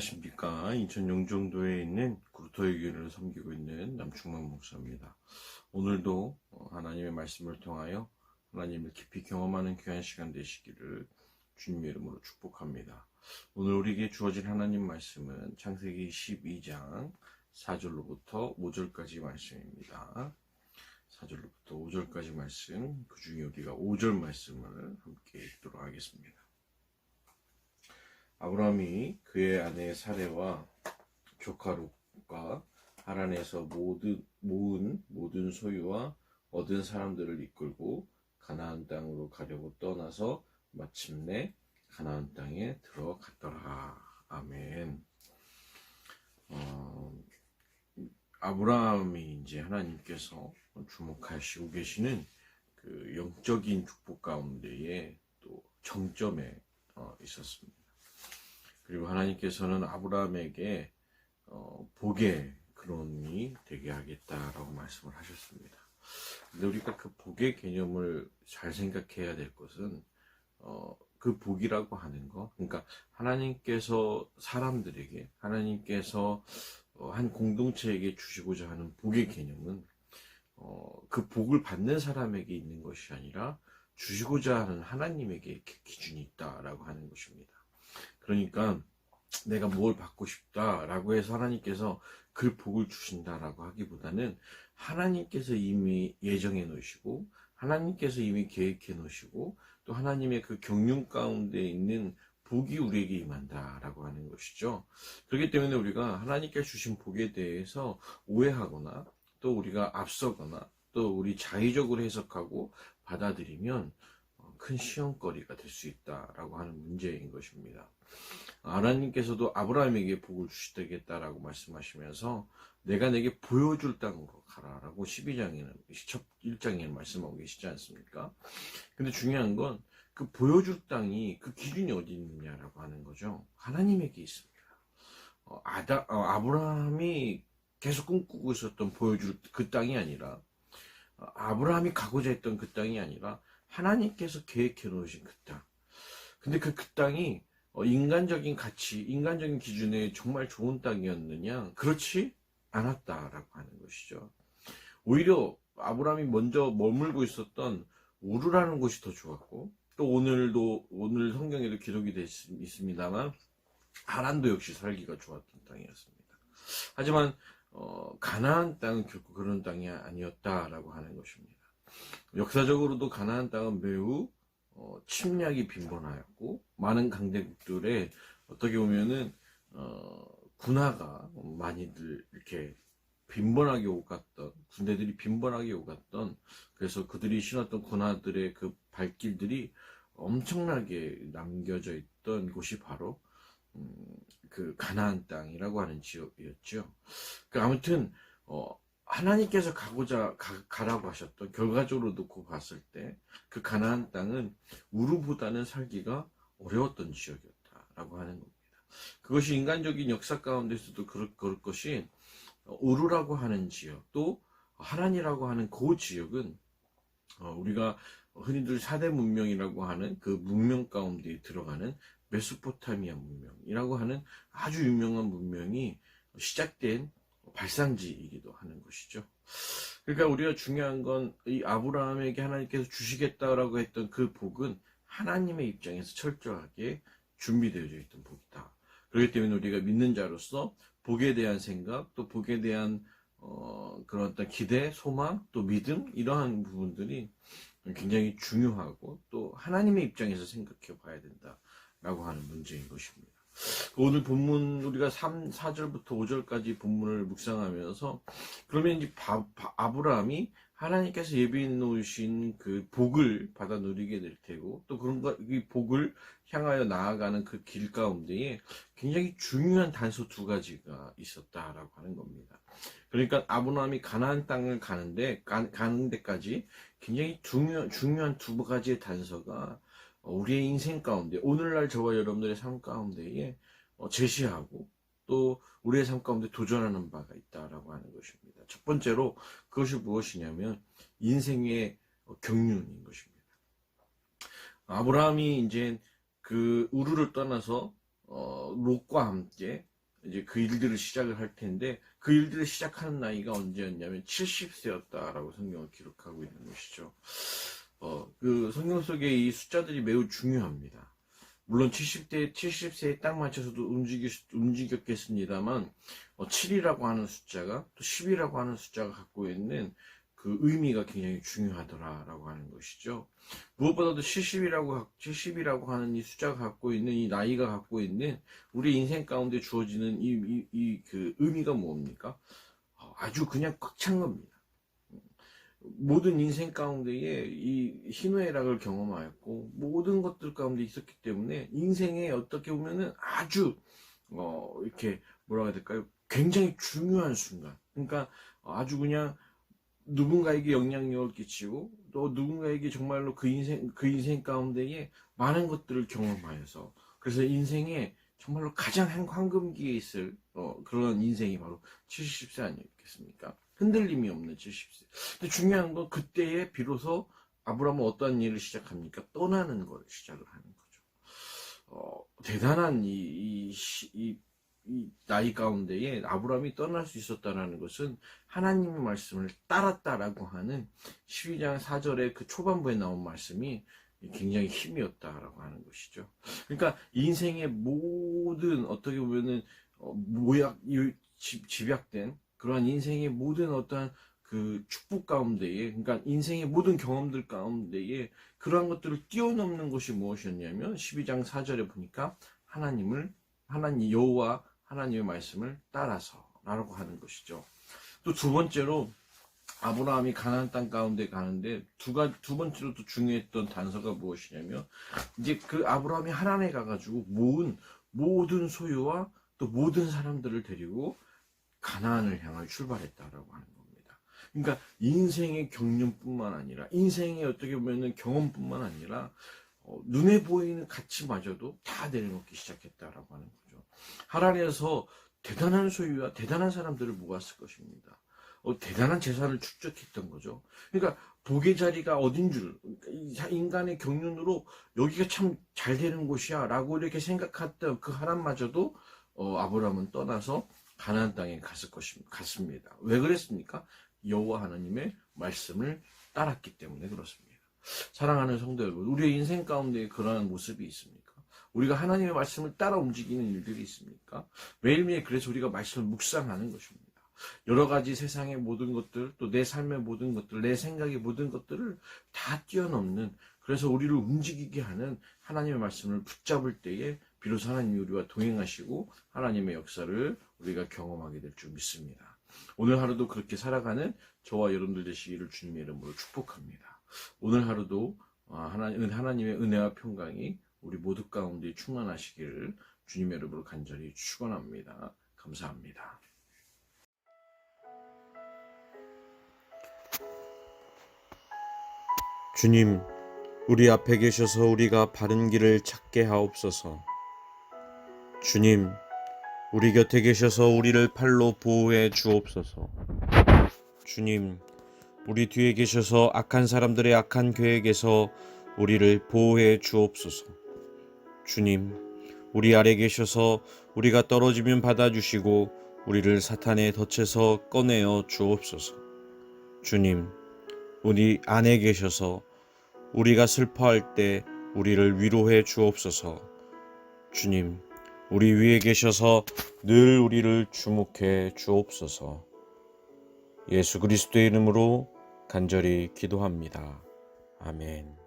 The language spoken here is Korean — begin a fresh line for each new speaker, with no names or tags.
안녕하십니까. 인천 영종도에 있는 구루터의 교회를 섬기고 있는 남충만 목사입니다. 오늘도 하나님의 말씀을 통하여 하나님을 깊이 경험하는 귀한 시간 되시기를 주님의 이름으로 축복합니다. 오늘 우리에게 주어진 하나님 말씀은 창세기 12장 4절로부터 5절까지 말씀입니다. 4절로부터 5절까지 말씀, 그 중에 우리가 5절 말씀을 함께 읽도록 하겠습니다. 아브라함이 그의 아내 사레와 조카 롯과 하란에서 모은 모든 소유와 얻은 사람들을 이끌고 가나안 땅으로 가려고 떠나서 마침내 가나안 땅에 들어갔더라. 아멘. 아브라함이 이제 하나님께서 주목하시고 계시는 그 영적인 축복 가운데에 또 정점에 있었습니다. 그리고 하나님께서는 아브라함에게 복의 근원이 되게 하겠다라고 말씀을 하셨습니다. 근데 우리가 그 복의 개념을 잘 생각해야 될 것은 그 복이라고 하는 거, 그러니까 하나님께서 사람들에게, 하나님께서 한 공동체에게 주시고자 하는 복의 개념은 그 복을 받는 사람에게 있는 것이 아니라 주시고자 하는 하나님에게 기준이 있다라고 하는 것입니다. 그러니까 내가 뭘 받고 싶다라고 해서 하나님께서 그 복을 주신다라고 하기보다는 하나님께서 이미 예정해 놓으시고 하나님께서 이미 계획해 놓으시고 또 하나님의 그 경륜 가운데 있는 복이 우리에게 임한다라고 하는 것이죠. 그렇기 때문에 우리가 하나님께 주신 복에 대해서 오해하거나 또 우리가 앞서거나 또 우리 자의적으로 해석하고 받아들이면 큰 시험거리가 될 수 있다라고 하는 문제인 것입니다. 하나님께서도 아브라함에게 복을 주시겠다라고 말씀하시면서 내가 내게 보여줄 땅으로 가라라고 1장에는 말씀하고 계시지 않습니까? 근데 중요한 건 그 보여줄 땅이 그 기준이 어디 있느냐라고 하는 거죠. 하나님에게 있습니다. 아브라함이 계속 꿈꾸고 있었던 보여줄 그 땅이 아니라 아브라함이 가고자 했던 그 땅이 아니라 하나님께서 계획해 놓으신 그 땅. 근데 그 땅이 인간적인 가치, 인간적인 기준에 정말 좋은 땅이었느냐? 그렇지 않았다라고 하는 것이죠. 오히려 아브라함이 먼저 머물고 있었던 우르라는 곳이 더 좋았고, 또 오늘 성경에도 기록이 되어 있습니다만 하란도 역시 살기가 좋았던 땅이었습니다. 하지만 가나안 땅은 결코 그런 땅이 아니었다라고 하는 것입니다. 역사적으로도 가나안 땅은 매우 침략이 빈번하였고 많은 강대국들의 어떻게 보면은 군화가 많이들 이렇게 빈번하게 오갔던, 군대들이 빈번하게 오갔던, 그래서 그들이 신었던 군화들의 그 발길들이 엄청나게 남겨져 있던 곳이 바로 그 가나안 땅이라고 하는 지역이었죠. 아무튼 하나님께서 가라고 하셨던, 결과적으로 놓고 봤을 때 그 가나안 땅은 우르보다는 살기가 어려웠던 지역이었다라고 하는 겁니다. 그것이 인간적인 역사 가운데서도 그럴 것이 우르라고 하는 지역, 또 하란이라고 하는 그 지역은 우리가 흔히들 4대 문명이라고 하는 그 문명 가운데 들어가는 메소포타미아 문명이라고 하는 아주 유명한 문명이 시작된 발상지이기도 하는 것이죠. 그러니까 우리가 중요한 건 이 아브라함에게 하나님께서 주시겠다라고 했던 그 복은 하나님의 입장에서 철저하게 준비되어져 있던 복이다. 그렇기 때문에 우리가 믿는 자로서 복에 대한 생각, 또 복에 대한 그런 어떤 기대, 소망, 또 믿음, 이러한 부분들이 굉장히 중요하고 또 하나님의 입장에서 생각해 봐야 된다라고 하는 문제인 것입니다. 오늘 본문 우리가 4절부터 5절까지 본문을 묵상하면서 그러면 이제 아브라함이 하나님께서 예비해 놓으신 그 복을 받아 누리게 될 테고 또 이 복을 향하여 나아가는 그 길 가운데에 굉장히 중요한 단서 2가지가 있었다라고 하는 겁니다. 그러니까 아브라함이 가나안 땅을 가는 데까지 굉장히 중요한 2가지의 단서가 우리의 인생 가운데, 오늘날 저와 여러분들의 삶 가운데에 제시하고 또 우리의 삶 가운데 도전하는 바가 있다라고 하는 것입니다. 첫 번째로 그것이 무엇이냐면 인생의 경륜인 것입니다. 아브라함이 이제 그 우르를 떠나서 롯과 함께 이제 그 일들을 시작을 할 텐데, 그 일들을 시작하는 나이가 언제였냐면 70세였다라고 성경을 기록하고 있는 것이죠. 그 성경 속에 이 숫자들이 매우 중요합니다. 물론 70세에 딱 맞춰서도 움직였겠습니다만, 7이라고 하는 숫자가, 또 10이라고 하는 숫자가 갖고 있는 그 의미가 굉장히 중요하더라라고 하는 것이죠. 무엇보다도 70이라고 하는 이 숫자가 갖고 있는, 이 나이가 갖고 있는 우리 인생 가운데 주어지는 그 의미가 뭡니까? 아주 그냥 꽉 찬 겁니다. 모든 인생 가운데에 이 희노애락을 경험하였고, 모든 것들 가운데 있었기 때문에 인생에 어떻게 보면은 아주 이렇게 뭐라고 해야 될까요? 굉장히 중요한 순간. 그러니까 아주 그냥 누군가에게 영향력을 끼치고, 또 누군가에게 정말로 그 인생 가운데에 많은 것들을 경험하여서, 그래서 인생에 정말로 가장 황금기에 있을 그런 인생이 바로 70세 아니겠습니까? 흔들림이 없는 70세. 근데 중요한 건 그때에 비로소 아브라함은 어떠한 일을 시작합니까? 떠나는 걸 시작을 하는 거죠. 대단한 이 나이 가운데에 아브라함이 떠날 수 있었다는 것은 하나님의 말씀을 따랐다라고 하는 12장 4절의 그 초반부에 나온 말씀이 굉장히 힘이었다라고 하는 것이죠. 그러니까 인생의 모든 어떻게 보면은 집약된 그러한 인생의 모든 어떠한 그 축복 가운데에, 그러니까 인생의 모든 경험들 가운데에 그러한 것들을 뛰어넘는 것이 무엇이었냐면 12장 4절에 보니까 하나님 여호와 하나님의 말씀을 따라서 라고 하는 것이죠. 또 두 번째로 아브라함이 가나안 땅 가운데 가는데 두 번째로 또 중요했던 단서가 무엇이냐면, 이제 그 아브라함이 하란에 가가지고 모은 모든 소유와 또 모든 사람들을 데리고 가나안을 향해 출발했다라고 하는 겁니다. 그러니까 인생의 경륜뿐만 아니라, 인생의 어떻게 보면은 경험뿐만 아니라 눈에 보이는 가치마저도 다 내려놓기 시작했다라고 하는 거죠. 하란에서 대단한 소유와 대단한 사람들을 모았을 것입니다. 대단한 재산을 축적했던 거죠. 그러니까 복의 자리가 어딘 줄, 인간의 경륜으로 여기가 참 잘 되는 곳이야 라고 이렇게 생각했던 그 하란마저도 아브라함은 떠나서 가나안 땅에 갔습니다. 왜 그랬습니까? 여호와 하나님의 말씀을 따랐기 때문에 그렇습니다. 사랑하는 성도 여러분, 우리의 인생 가운데 그러한 모습이 있습니까? 우리가 하나님의 말씀을 따라 움직이는 일들이 있습니까? 매일매일 그래서 우리가 말씀을 묵상하는 것입니다. 여러 가지 세상의 모든 것들, 또 내 삶의 모든 것들, 내 생각의 모든 것들을 다 뛰어넘는, 그래서 우리를 움직이게 하는 하나님의 말씀을 붙잡을 때에 비로소 하나님이 우리와 동행하시고 하나님의 역사를 우리가 경험하게 될 줄 믿습니다. 오늘 하루도 그렇게 살아가는 저와 여러분들 되시기를 주님의 이름으로 축복합니다. 오늘 하루도 하나님의 은혜와 평강이 우리 모두 가운데 충만하시기를 주님의 이름으로 간절히 축원합니다. 감사합니다.
주님, 우리 앞에 계셔서 우리가 바른 길을 찾게 하옵소서. 주님, 우리 곁에 계셔서 우리를 팔로 보호해 주옵소서. 주님, 우리 뒤에 계셔서 악한 사람들의 악한 계획에서 우리를 보호해 주옵소서. 주님, 우리 아래 계셔서 우리가 떨어지면 받아주시고 우리를 사탄의 덫에서 꺼내어 주옵소서. 주님, 우리 안에 계셔서 우리가 슬퍼할 때 우리를 위로해 주옵소서. 주님, 우리 위에 계셔서 늘 우리를 주목해 주옵소서. 예수 그리스도의 이름으로 간절히 기도합니다. 아멘.